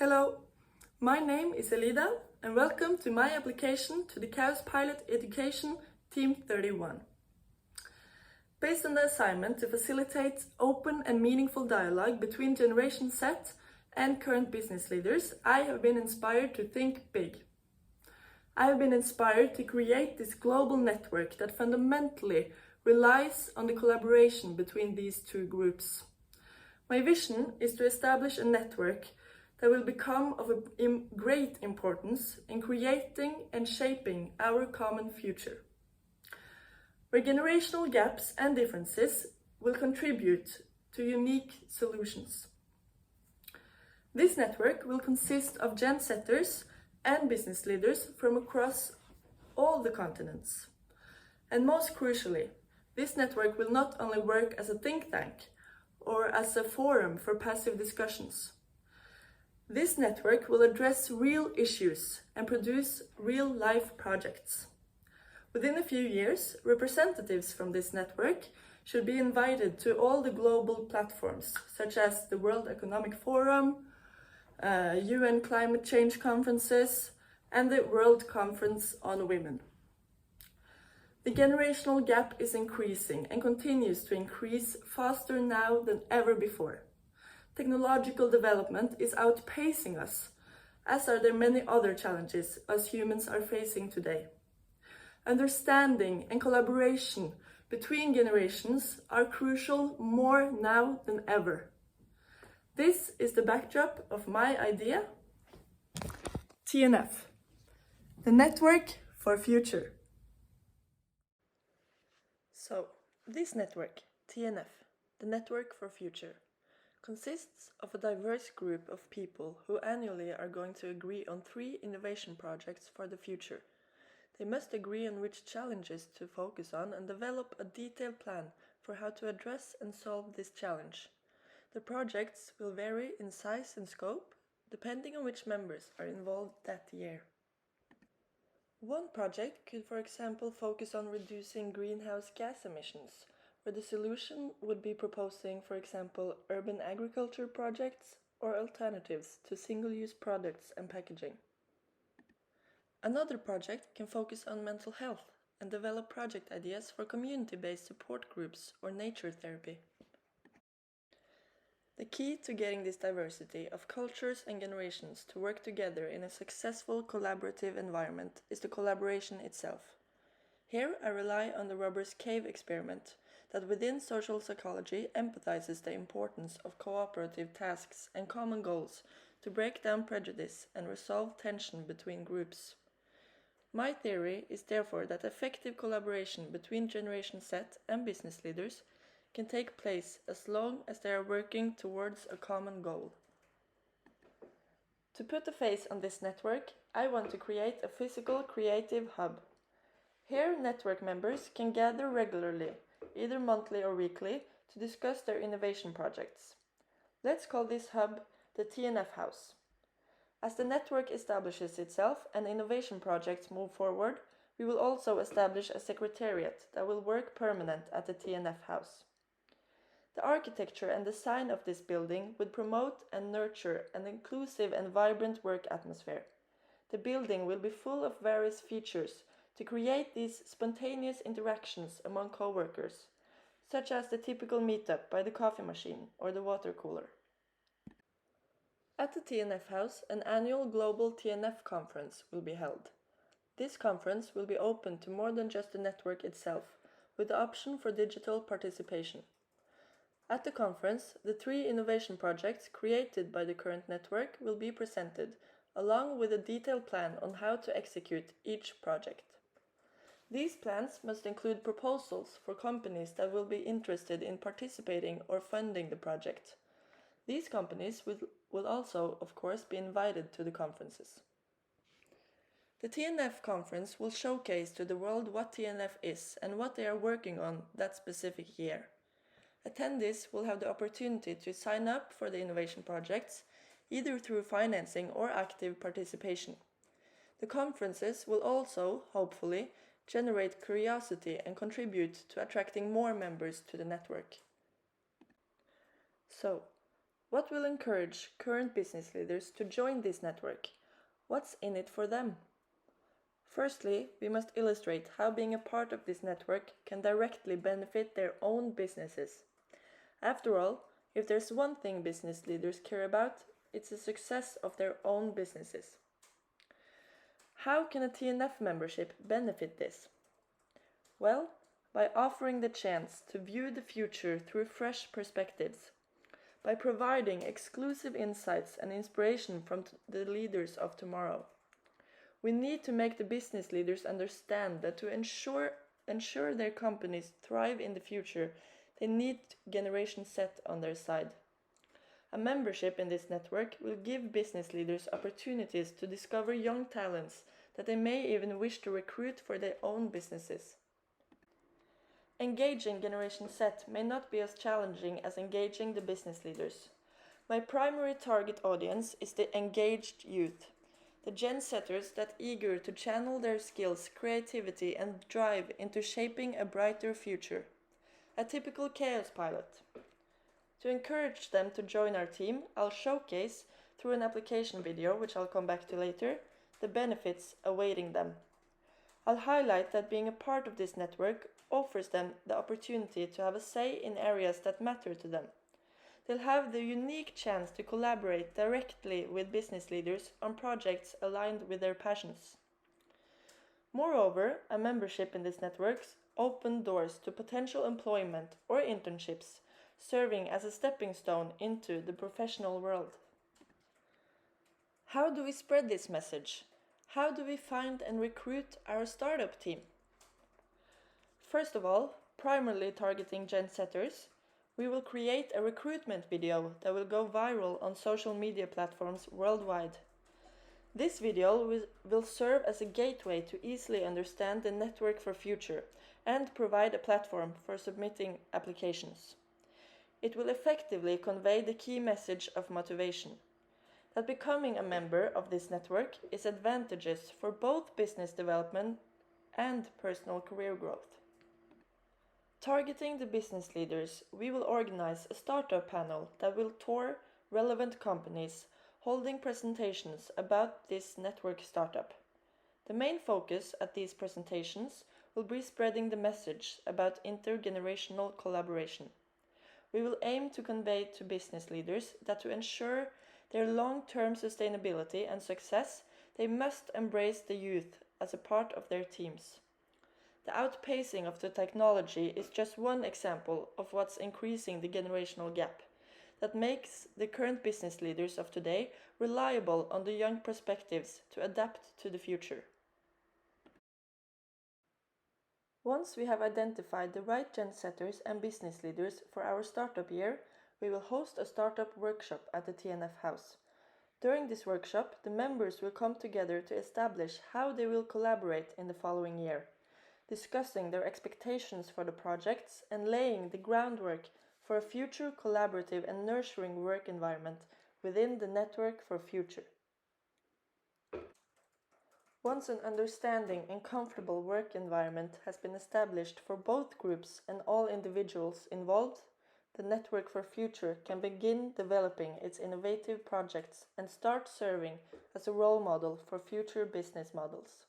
Hello, my name is Elida and welcome to my application to the Kaospilot Education Team 31. Based on the assignment to facilitate open and meaningful dialogue between Generation Z and current business leaders, I have been inspired to think big. I have been inspired to create this global network that fundamentally relies on the collaboration between these two groups. My vision is to establish a network that will become of great importance in creating and shaping our common future, where generational gaps and differences will contribute to unique solutions. This network will consist of Gen Zers and business leaders from across all the continents. And most crucially, this network will not only work as a think tank or as a forum for passive discussions. This network will address real issues and produce real-life projects. Within a few years, representatives from this network should be invited to all the global platforms, such as the World Economic Forum, UN climate change conferences, and the World Conference on Women. The generational gap is increasing and continues to increase faster now than ever before. Technological development is outpacing us, as are there many other challenges us humans are facing today. Understanding and collaboration between generations are crucial more now than ever. This is the backdrop of my idea, TNF, the Network for Future. So, this network, TNF, the Network for Future, consists of a diverse group of people who annually are going to agree on 3 innovation projects for the future. They must agree on which challenges to focus on and develop a detailed plan for how to address and solve this challenge. The projects will vary in size and scope, depending on which members are involved that year. One project could, for example, focus on reducing greenhouse gas emissions, where the solution would be proposing, for example, urban agriculture projects or alternatives to single-use products and packaging. Another project can focus on mental health and develop project ideas for community-based support groups or nature therapy. The key to getting this diversity of cultures and generations to work together in a successful collaborative environment is the collaboration itself. Here I rely on the Robbers Cave experiment that within social psychology empathizes the importance of cooperative tasks and common goals to break down prejudice and resolve tension between groups. My theory is therefore that effective collaboration between Generation Z and business leaders can take place as long as they are working towards a common goal. To put a face on this network, I want to create a physical creative hub. Here, network members can gather regularly, either monthly or weekly, to discuss their innovation projects. Let's call this hub the TNF House. As the network establishes itself and innovation projects move forward, we will also establish a secretariat that will work permanent at the TNF House. The architecture and design of this building would promote and nurture an inclusive and vibrant work atmosphere. The building will be full of various features to create these spontaneous interactions among co-workers, such as the typical meetup by the coffee machine or the water cooler. At the TNF House, an annual global TNF conference will be held. This conference will be open to more than just the network itself, with the option for digital participation. At the conference, the 3 innovation projects created by the current network will be presented, along with a detailed plan on how to execute each project. These plans must include proposals for companies that will be interested in participating or funding the project. These companies will also, of course, be invited to the conferences. The TNF conference will showcase to the world what TNF is and what they are working on that specific year. Attendees will have the opportunity to sign up for the innovation projects, either through financing or active participation. The conferences will also, hopefully, generate curiosity and contribute to attracting more members to the network. So, What will encourage current business leaders to join this network? What's in it for them? Firstly, we must illustrate how being a part of this network can directly benefit their own businesses. After all, if there's one thing business leaders care about, it's the success of their own businesses. How can a TNF membership benefit this? Well, by offering the chance to view the future through fresh perspectives, by providing exclusive insights and inspiration from the leaders of tomorrow. We need to make the business leaders understand that to ensure their companies thrive in the future, they need Generation Z on their side. A membership in this network will give business leaders opportunities to discover young talents that they may even wish to recruit for their own businesses. Engaging Generation Z may not be as challenging as engaging the business leaders. My primary target audience is the engaged youth, the Gen Zers that eager to channel their skills, creativity and drive into shaping a brighter future. A typical Kaospilot. To encourage them to join our team, I'll showcase, through an application video, which I'll come back to later, the benefits awaiting them. I'll highlight that being a part of this network offers them the opportunity to have a say in areas that matter to them. They'll have the unique chance to collaborate directly with business leaders on projects aligned with their passions. Moreover, a membership in this network opens doors to potential employment or internships, serving as a stepping stone into the professional world. How do we spread this message? How do we find and recruit our startup team? First of all, primarily targeting Gen Zers, we will create a recruitment video that will go viral on social media platforms worldwide. This video will serve as a gateway to easily understand the network for future and provide a platform for submitting applications. It will effectively convey the key message of motivation, that becoming a member of this network is advantageous for both business development and personal career growth. Targeting the business leaders, we will organize a startup panel that will tour relevant companies, holding presentations about this network startup. The main focus at these presentations will be spreading the message about intergenerational collaboration. We will aim to convey to business leaders that to ensure their long-term sustainability and success, they must embrace the youth as a part of their teams. The outpacing of the technology is just one example of what's increasing the generational gap that makes the current business leaders of today reliable on the young perspectives to adapt to the future. Once we have identified the right Gen Zers and business leaders for our startup year, we will host a startup workshop at the TNF House. During this workshop, the members will come together to establish how they will collaborate in the following year, discussing their expectations for the projects and laying the groundwork for a future collaborative and nurturing work environment within the network for future. Once an understanding and comfortable work environment has been established for both groups and all individuals involved, the Network for Future can begin developing its innovative projects and start serving as a role model for future business models.